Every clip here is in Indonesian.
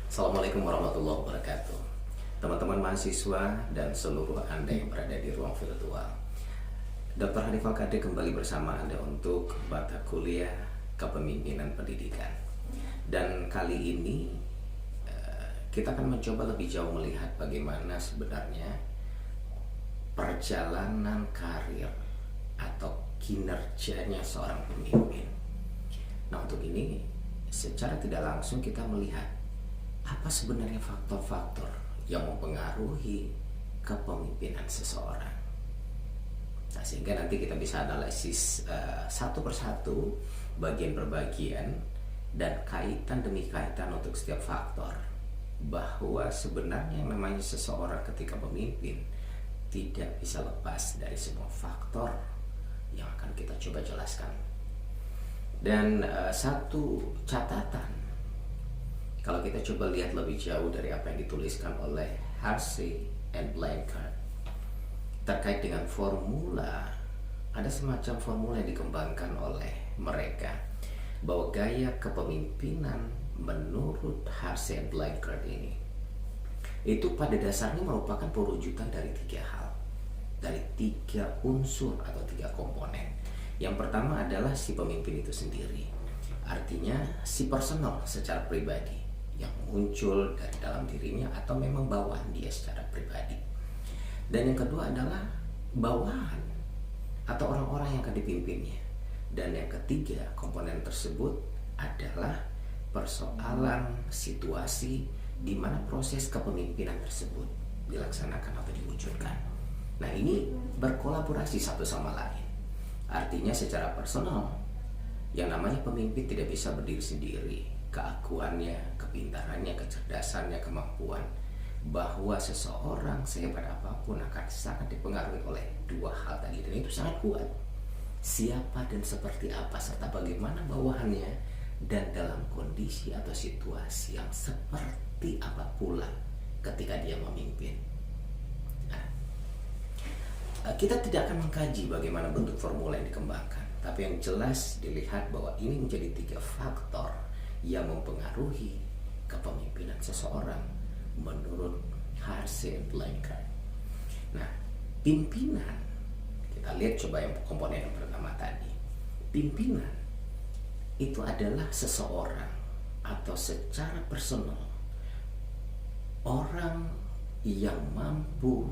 Assalamualaikum warahmatullahi wabarakatuh. Teman-teman mahasiswa dan seluruh Anda yang berada di ruang virtual, Dr. Hanif Al-Qadri kembali bersama Anda untuk mata kuliah Kepemimpinan Pendidikan. Dan kali ini kita akan mencoba lebih jauh melihat bagaimana sebenarnya perjalanan karir atau kinerjanya seorang pemimpin. Nah, untuk ini secara tidak langsung kita melihat apa sebenarnya faktor-faktor yang mempengaruhi kepemimpinan seseorang. Nah, sehingga nanti kita bisa analisis satu persatu, bagian per bagian, dan kaitan demi kaitan untuk setiap faktor, bahwa sebenarnya yang namanya seseorang ketika memimpin tidak bisa lepas dari semua faktor yang akan kita coba jelaskan. Dan satu catatan, kalau kita coba lihat lebih jauh dari apa yang dituliskan oleh Hersey and Blanchard terkait dengan formula, ada semacam formula yang dikembangkan oleh mereka, bahwa gaya kepemimpinan menurut Hersey and Blanchard ini itu pada dasarnya merupakan perwujudan dari tiga hal, dari tiga unsur atau tiga komponen. Yang pertama adalah si pemimpin itu sendiri, artinya si personal secara pribadi yang muncul dari dalam dirinya atau memang bawaan dia secara pribadi. Dan yang kedua adalah bawahan atau orang-orang yang akan dipimpinnya. Dan yang ketiga komponen tersebut adalah persoalan situasi di mana proses kepemimpinan tersebut dilaksanakan atau diwujudkan. Nah, ini berkolaborasi satu sama lain. Artinya secara personal, yang namanya pemimpin tidak bisa berdiri sendiri. Keakuannya, kepintarannya, kecerdasannya, kemampuan, bahwa seseorang sehebat apapun akan sangat dipengaruhi oleh dua hal tadi, dan itu sangat kuat. Siapa dan seperti apa serta bagaimana bawahannya, dan dalam kondisi atau situasi yang seperti apa pula ketika dia memimpin. Nah, kita tidak akan mengkaji bagaimana bentuk formula yang dikembangkan, tapi yang jelas dilihat bahwa ini menjadi tiga faktor yang mempengaruhi kepemimpinan seseorang menurut Hersey and Blanchard. Nah, pimpinan, kita lihat coba yang komponen yang pertama tadi. Pimpinan itu adalah seseorang atau secara personal orang yang mampu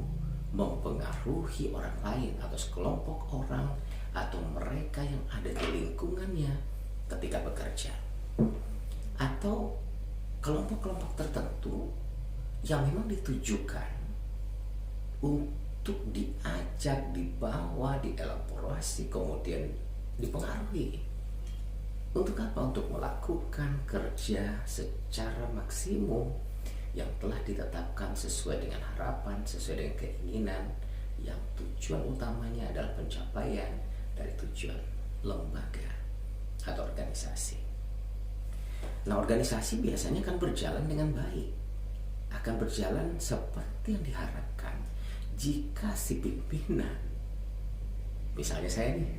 mempengaruhi orang lain atau sekelompok orang atau mereka yang ada di lingkungannya ketika bekerja, atau kelompok-kelompok tertentu yang memang ditujukan untuk diajak, dibawa, dielaborasi, kemudian dipengaruhi. Untuk apa? Untuk melakukan kerja secara maksimum yang telah ditetapkan sesuai dengan harapan, sesuai dengan keinginan, yang tujuan utamanya adalah pencapaian dari tujuan lembaga atau organisasi. Nah, organisasi biasanya akan berjalan dengan baik, akan berjalan seperti yang diharapkan jika si pimpinan, misalnya saya nih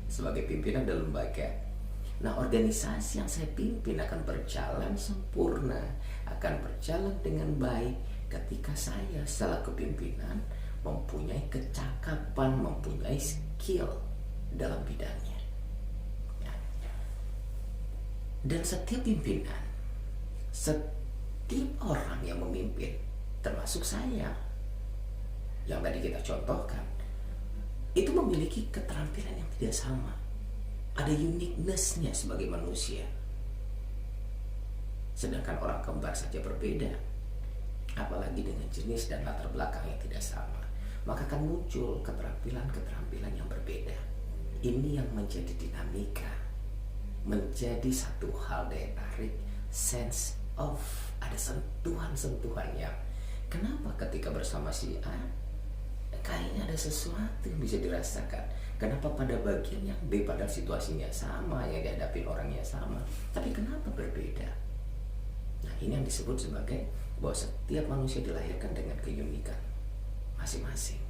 sebagai pimpinan dalam lembaga, nah organisasi yang saya pimpin akan berjalan sempurna, akan berjalan dengan baik ketika saya selaku pimpinan mempunyai kecakapan, mempunyai skill dalam bidangnya. Dan setiap pimpinan, setiap orang yang memimpin, termasuk saya yang tadi kita contohkan, itu memiliki keterampilan yang tidak sama. Ada uniqueness-nya sebagai manusia. Sedangkan orang kembar saja berbeda, apalagi dengan jenis dan latar belakang yang tidak sama, maka akan muncul keterampilan-keterampilan yang berbeda. Ini yang menjadi dinamika, menjadi satu hal daya tarik, sense of, ada sentuhan-sentuhan yang kenapa ketika bersama si A kayaknya ada sesuatu yang bisa dirasakan. Kenapa pada bagian yang B pada situasinya sama, yang dihadapi orangnya sama, tapi kenapa berbeda? Nah, ini yang disebut sebagai bahwa setiap manusia dilahirkan dengan keunikan masing-masing.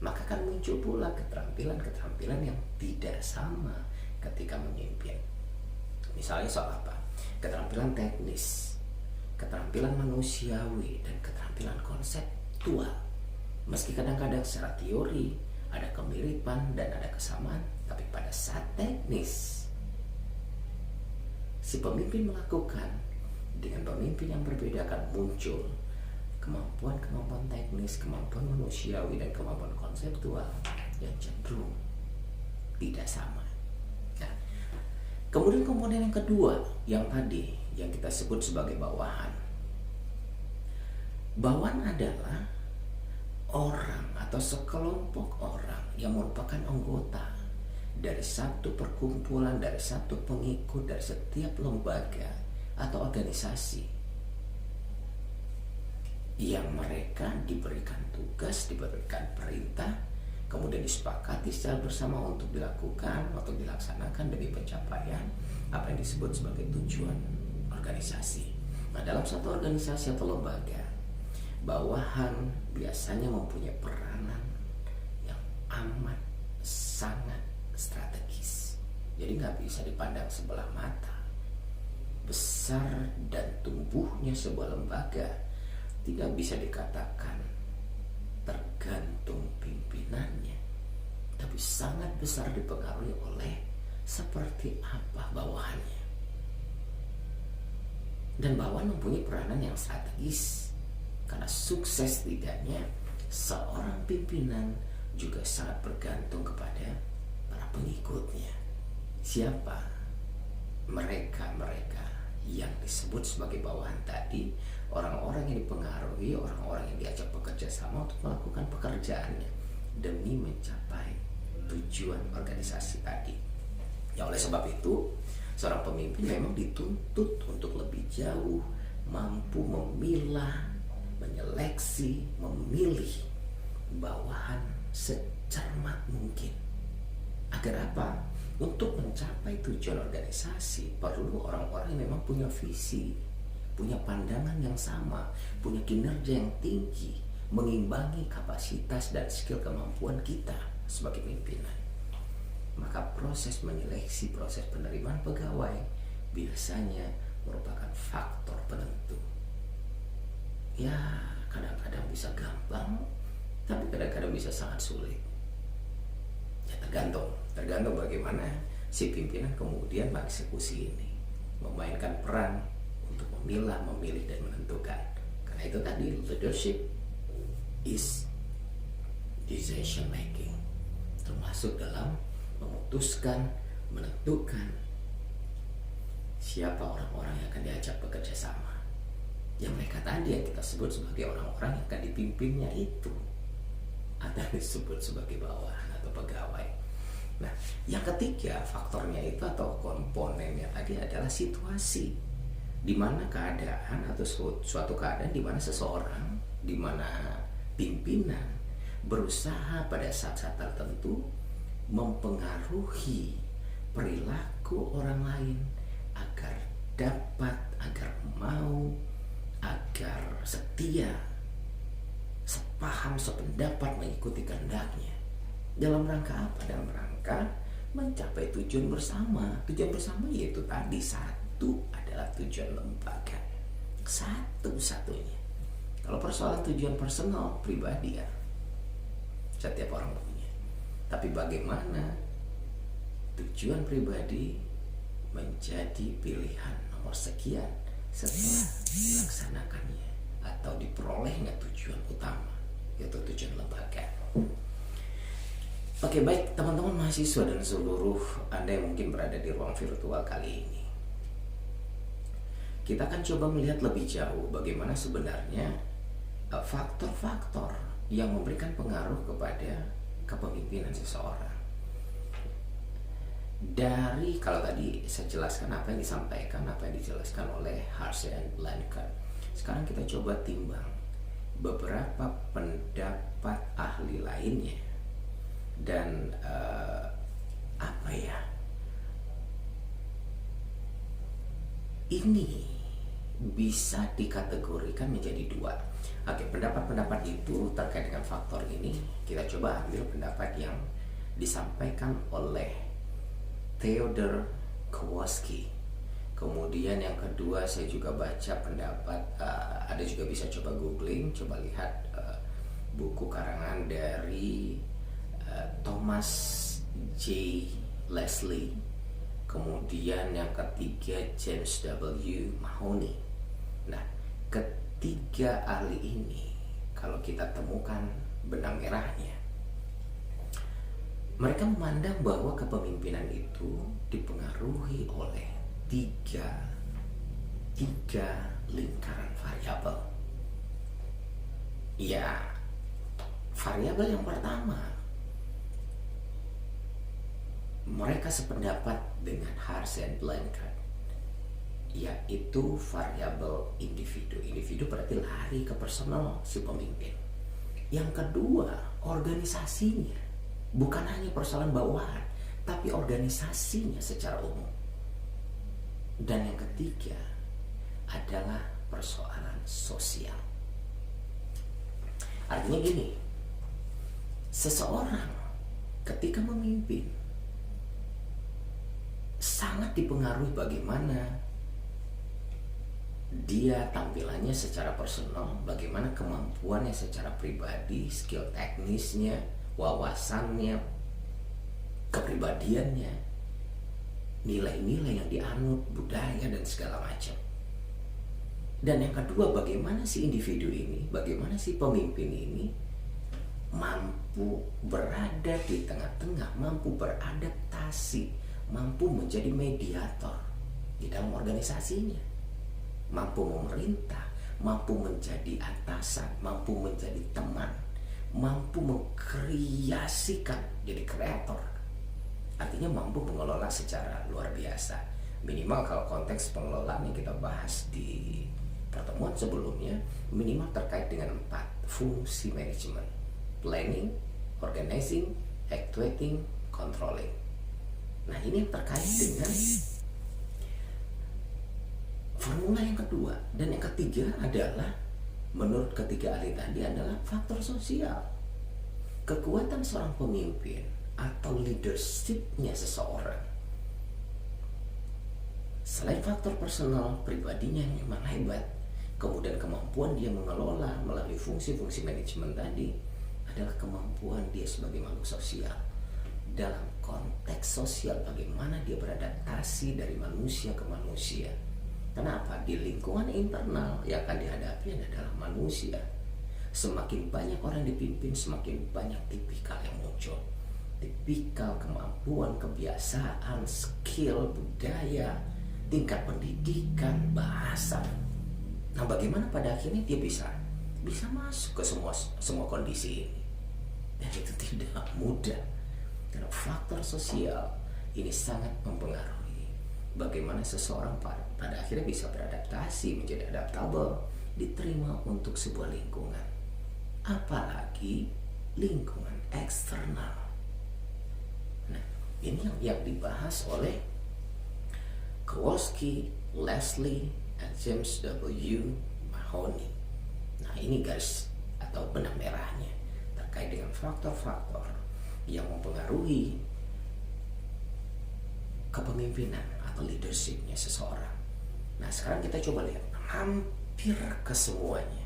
Maka akan muncul pula keterampilan-keterampilan yang tidak sama ketika memimpin. Misalnya soal apa? Keterampilan teknis. keterampilan manusiawi dan keterampilan konseptual. Meski kadang-kadang secara teori ada kemiripan dan ada kesamaan, tapi pada saat teknis si pemimpin melakukan dengan pemimpin yang berbeda akan muncul kemampuan-kemampuan teknis, kemampuan manusiawi dan kemampuan konseptual yang cenderung tidak sama. Nah, kemudian komponen yang kedua yang tadi yang kita sebut sebagai bawahan. Bawahan adalah orang atau sekelompok orang yang merupakan anggota dari satu perkumpulan, dari satu pengikut, dari setiap lembaga atau organisasi yang mereka diberikan tugas, diberikan perintah, kemudian disepakati secara bersama untuk dilakukan, untuk dilaksanakan demi pencapaian apa yang disebut sebagai tujuan organisasi. Nah, dalam satu organisasi atau lembaga, bawahan biasanya mempunyai peranan yang amat sangat strategis. Jadi nggak bisa dipandang sebelah mata. Besar dan tumbuhnya sebuah lembaga tidak bisa dikatakan tergantung pimpinannya, tapi sangat besar dipengaruhi oleh seperti apa bawahannya. Dan bawahan mempunyai peranan yang strategis, karena sukses tidaknya seorang pimpinan juga sangat bergantung kepada para pengikutnya. Siapa mereka yang disebut sebagai bawahan tadi? Orang-orang yang dipengaruhi, orang-orang yang diajak bekerja sama untuk melakukan pekerjaannya demi mencapai tujuan organisasi tadi. Ya, oleh sebab itu, seorang pemimpin memang dituntut untuk lebih jauh mampu memilah, menyeleksi, memilih bawahan secermat mungkin. Agar apa? Untuk mencapai tujuan organisasi perlu orang-orang yang memang punya visi, punya pandangan yang sama, punya kinerja yang tinggi, mengimbangi kapasitas dan skill kemampuan kita sebagai pimpinan. Maka proses menyeleksi, proses penerimaan pegawai biasanya merupakan faktor penentu. Ya, kadang-kadang bisa gampang, tapi kadang-kadang bisa sangat sulit. Ya, tergantung bagaimana si pimpinan kemudian mengeksekusi ini, memainkan peran untuk memilah, memilih dan menentukan. Karena itu tadi, leadership is decision making, termasuk dalam memutuskan, menentukan siapa orang-orang yang akan diajak bekerja sama. Yang mereka tadi yang kita sebut sebagai orang-orang yang akan dipimpinnya itu, atau disebut sebagai bawahan atau pegawai. Nah, yang ketiga faktornya itu atau komponennya tadi adalah situasi, di mana keadaan atau suatu keadaan di mana seseorang, di mana pimpinan berusaha pada saat-saat tertentu mempengaruhi perilaku orang lain agar dapat, agar mau, agar setia, sepaham, sependapat mengikuti kehendaknya. Dalam rangka apa? Dalam rangka mencapai tujuan bersama. Tujuan bersama yaitu tadi, satu adalah tujuan lembaga, satu-satunya. Kalau persoalan tujuan personal, pribadi ya, setiap orang punya. Tapi bagaimana tujuan pribadi menjadi pilihan nomor sekian setelah dilaksanakannya atau diperolehnya tujuan utama, yaitu tujuan lembaga. Oke, baik teman-teman mahasiswa dan seluruh Anda yang mungkin berada di ruang virtual kali ini, kita akan coba melihat lebih jauh bagaimana sebenarnya faktor-faktor yang memberikan pengaruh kepada kepemimpinan seseorang. Dari, kalau tadi saya jelaskan apa yang disampaikan, apa yang dijelaskan oleh Harsey and Blanchard, sekarang kita coba timbang beberapa pendapat ahli lainnya. Dan ini bisa dikategorikan menjadi dua. Oke, pendapat-pendapat itu terkait dengan faktor ini, kita coba ambil pendapat yang disampaikan oleh Theodore Kowalski Kemudian yang kedua saya juga baca pendapat, ada juga bisa coba googling, coba lihat buku karangan dari Thomas J. Leslie. Kemudian yang ketiga James W. Mahoney. Nah, ketiga ahli ini kalau kita temukan benang merahnya, mereka memandang bahwa kepemimpinan itu dipengaruhi oleh tiga lingkaran variabel. Ya, variabel yang pertama, mereka sependapat dengan Harsh and Blanchard, yaitu variabel individu. Individu berarti lari ke personal si pemimpin. Yang kedua, organisasinya. Bukan hanya persoalan bawahan, tapi organisasinya secara umum. Dan yang ketiga adalah persoalan sosial. Artinya gini, seseorang ketika memimpin sangat dipengaruhi bagaimana dia tampilannya secara personal, bagaimana kemampuannya secara pribadi, skill teknisnya, wawasannya, kepribadiannya, nilai-nilai yang dianut, budaya dan segala macam. Dan yang kedua, bagaimana si individu ini, bagaimana si pemimpin ini mampu berada di tengah-tengah, mampu beradaptasi, mampu menjadi mediator di dalam organisasinya, mampu memerintah, mampu menjadi atasan, mampu menjadi teman, mampu mengkreasikan, jadi kreator. Artinya mampu mengelola secara luar biasa. Minimal kalau konteks pengelolaan yang kita bahas di pertemuan sebelumnya, minimal terkait dengan 4 fungsi manajemen: planning, organizing, actuating, controlling. Nah, ini yang terkait dengan formula yang kedua. Dan yang ketiga adalah, menurut ketiga ahli tadi, adalah faktor sosial. Kekuatan seorang pemimpin atau leadershipnya seseorang, selain faktor personal pribadinya yang memang hebat, kemudian kemampuan dia mengelola melalui fungsi-fungsi manajemen tadi, adalah kemampuan dia sebagai makhluk sosial. Dalam konteks sosial, bagaimana dia beradaptasi dari manusia ke manusia. Kenapa? Di lingkungan internal yang akan dihadapi adalah manusia. Semakin banyak orang dipimpin, semakin banyak tipikal yang muncul. Tipikal, kemampuan, kebiasaan, skill, budaya, tingkat pendidikan, bahasa. Nah, bagaimana pada akhirnya dia bisa masuk ke semua kondisi ini. Dan itu tidak mudah. Karena faktor sosial ini sangat mempengaruhi bagaimana seseorang pada akhirnya bisa beradaptasi, menjadi adaptabel, diterima untuk sebuah lingkungan. Apalagi lingkungan eksternal. Nah, ini yang dibahas oleh Kowalski, Leslie, dan James W. Mahoney. Nah, ini garis atau benang merahnya terkait dengan faktor-faktor yang mempengaruhi kepemimpinan atau leadershipnya seseorang. Nah, sekarang kita coba lihat hampir kesemuanya.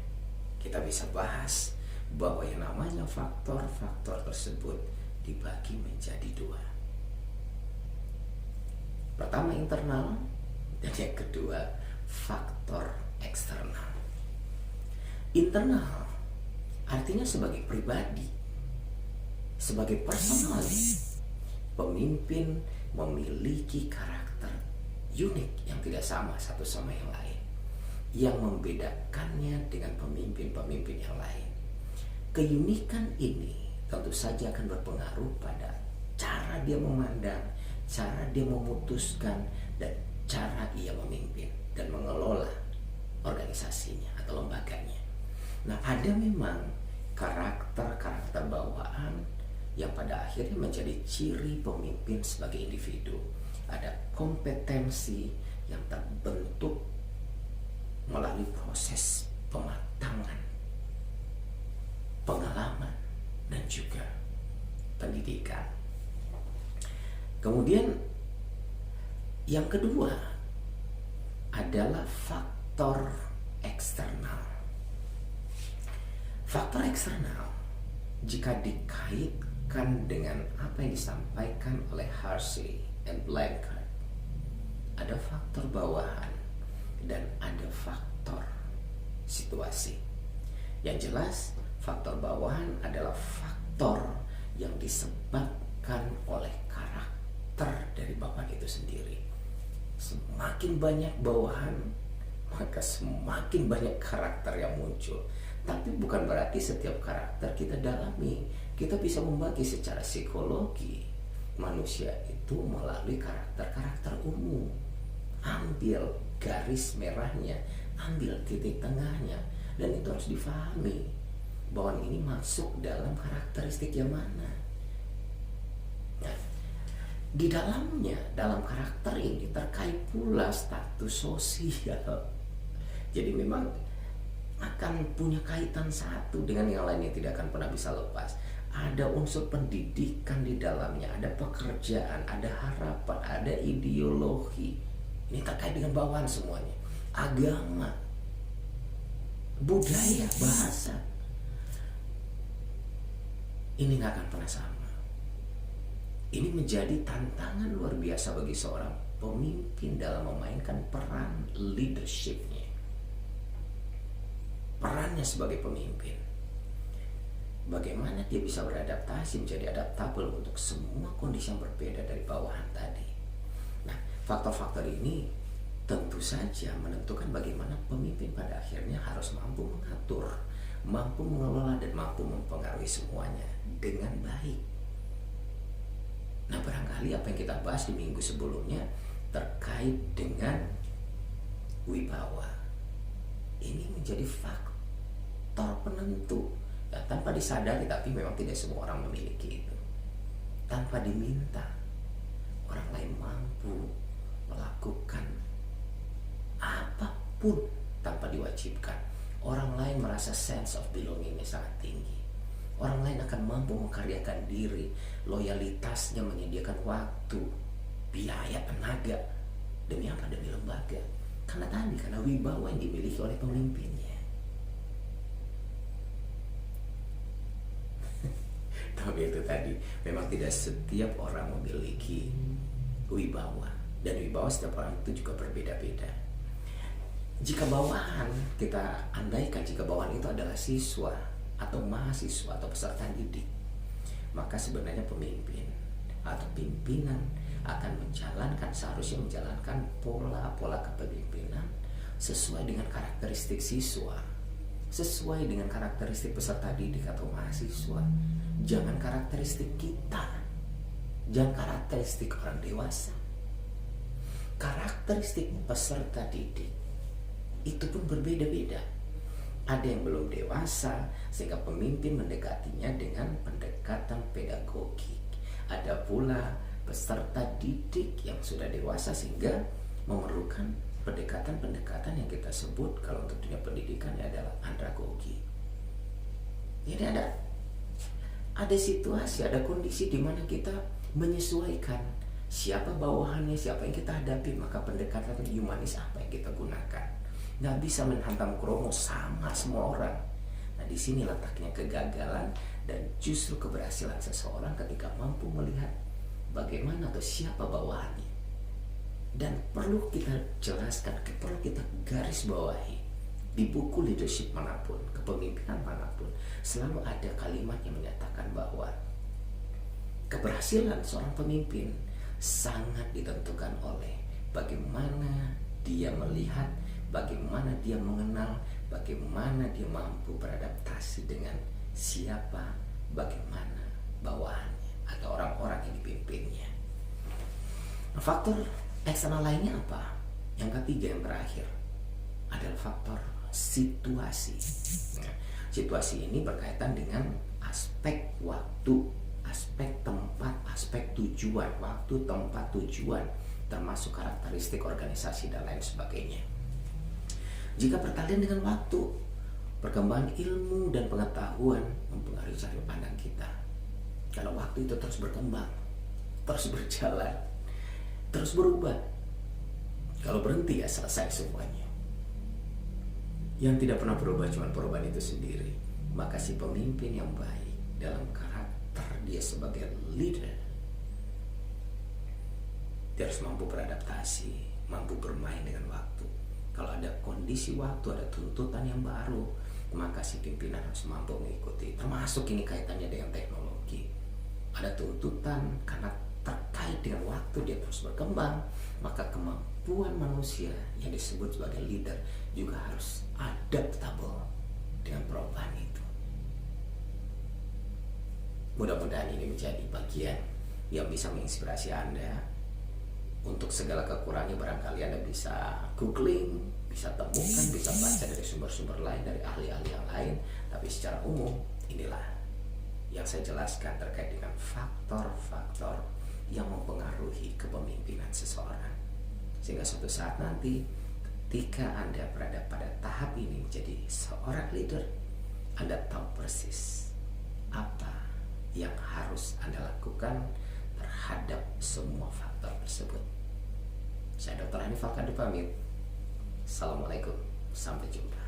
Kita bisa bahas bahwa yang namanya faktor-faktor tersebut dibagi menjadi 2. Pertama internal, dan yang kedua faktor eksternal. Internal artinya sebagai pribadi, sebagai personal, pemimpin memiliki karakter unik yang tidak sama satu sama yang lain, yang membedakannya dengan pemimpin-pemimpin yang lain. Keunikan ini tentu saja akan berpengaruh pada cara dia memandang, cara dia memutuskan, dan cara ia memimpin dan mengelola organisasinya atau lembaganya. Nah, ada memang karakter-karakter bawaan yang pada akhirnya menjadi ciri pemimpin sebagai individu. Ada kompetensi yang terbentuk melalui proses pematangan, pengalaman, dan juga pendidikan. Kemudian yang kedua, adalah faktor eksternal. Faktor eksternal jika dikaitkan dengan apa yang disampaikan oleh Harshey and Blanchard, ada faktor bawahan dan ada faktor situasi. Yang jelas, faktor bawahan adalah faktor yang disebabkan oleh karakter dari bawahan itu sendiri. Semakin banyak bawahan, maka semakin banyak karakter yang muncul. Tapi bukan berarti setiap karakter kita dalami. Kita bisa membagi secara psikologi manusia itu melalui karakter-karakter umum. Ambil garis merahnya, ambil titik tengahnya, dan itu harus difahami bahwa ini masuk dalam karakteristik yang mana. Nah, di dalamnya, dalam karakter ini terkait pula status sosial. Jadi memang akan punya kaitan satu dengan yang lainnya, tidak akan pernah bisa lepas. Ada unsur pendidikan di dalamnya, ada pekerjaan, ada harapan, ada ideologi. Ini terkait dengan bawahan semuanya. Agama, budaya, bahasa. Ini gak akan pernah sama. Ini menjadi tantangan luar biasa bagi seorang pemimpin dalam memainkan peran leadership-nya. Perannya sebagai pemimpin. Bagaimana dia bisa beradaptasi, menjadi adaptabel untuk semua kondisi yang berbeda dari bawahan tadi. Nah, faktor-faktor ini tentu saja menentukan bagaimana pemimpin pada akhirnya harus mampu mengatur, mampu mengelola, dan mampu mempengaruhi semuanya dengan baik. Nah, barangkali apa yang kita bahas di minggu sebelumnya terkait dengan wibawa. Ini menjadi faktor penentu. Ya, tanpa disadari, tapi memang tidak semua orang memiliki itu. Tanpa diminta, orang lain mampu melakukan apapun tanpa diwajibkan. Orang lain merasa sense of belongingnya sangat tinggi. Orang lain akan mampu mengkaryakan diri, loyalitasnya menyediakan waktu, biaya, tenaga. Demi apa? Demi lembaga. Karena wibawa yang dimiliki oleh pemimpinnya. Tapi itu tadi, memang tidak setiap orang memiliki wibawa. Dan wibawa setiap orang itu juga berbeda-beda. Jika bawahan, kita andaikan jika bawahan itu adalah siswa atau mahasiswa atau peserta didik, maka sebenarnya pemimpin atau pimpinan akan seharusnya menjalankan pola-pola kepemimpinan sesuai dengan karakteristik siswa, sesuai dengan karakteristik peserta didik atau mahasiswa. Jangan karakteristik kita, jangan karakteristik orang dewasa. Karakteristik peserta didik itu pun berbeda-beda. Ada yang belum dewasa sehingga pemimpin mendekatinya dengan pendekatan pedagogik. Ada pula peserta didik yang sudah dewasa sehingga memerlukan pendekatan-pendekatan yang kita sebut kalau untuk dunia pendidikan adalah andragogi. Jadi ada situasi, ada kondisi di mana kita menyesuaikan siapa bawahannya, siapa yang kita hadapi, maka pendekatan humanis apa yang kita gunakan. Nggak bisa menghantam kromo sama semua orang. Nah, di sini letaknya kegagalan dan justru keberhasilan seseorang ketika mampu melihat bagaimana atau siapa bawahannya. Dan perlu kita jelaskan, perlu kita garis bawahi di buku leadership manapun, kepemimpinan manapun, selalu ada kalimat yang menyatakan bahwa keberhasilan seorang pemimpin sangat ditentukan oleh bagaimana dia melihat, bagaimana dia mengenal, bagaimana dia mampu beradaptasi dengan siapa, bagaimana bawahannya atau orang-orang yang dipimpinnya. Nah, faktor eksternal lainnya apa? Yang ketiga, yang terakhir adalah faktor situasi. Nah, situasi ini berkaitan dengan aspek waktu, aspek tempat, aspek tujuan, waktu, tempat, tujuan, termasuk karakteristik organisasi dan lain sebagainya. Jika pertalian dengan waktu, perkembangan ilmu dan pengetahuan mempengaruhi cara pandang kita. Kalau waktu itu terus berkembang, terus berjalan, terus berubah, Kalau berhenti ya selesai semuanya. Yang tidak pernah berubah cuma perubahan itu sendiri. Maka si pemimpin yang baik dalam karakter dia sebagai leader, dia harus mampu beradaptasi, mampu bermain dengan waktu. Kalau ada kondisi waktu, ada tuntutan yang baru, maka si pimpinan harus mampu mengikuti. Termasuk ini kaitannya dengan teknologi. Ada tuntutan karena terkait dengan waktu dia terus berkembang, maka kemampuan manusia yang disebut sebagai leader juga harus adaptable dengan perubahan itu. Mudah-mudahan ini menjadi bagian yang bisa menginspirasi Anda. Untuk segala kekurangannya barangkali Anda bisa googling, bisa temukan, bisa baca dari sumber-sumber lain, dari ahli-ahli yang lain. Tapi secara umum inilah yang saya jelaskan terkait dengan faktor-faktor yang mempengaruhi kepemimpinan seseorang. Sehingga suatu saat nanti ketika Anda berada pada tahap ini menjadi seorang leader, Anda tahu persis apa yang harus Anda lakukan terhadap semua faktor tersebut. Saya Dr. Hanif Al-Qadi pamit. Assalamualaikum, sampai jumpa.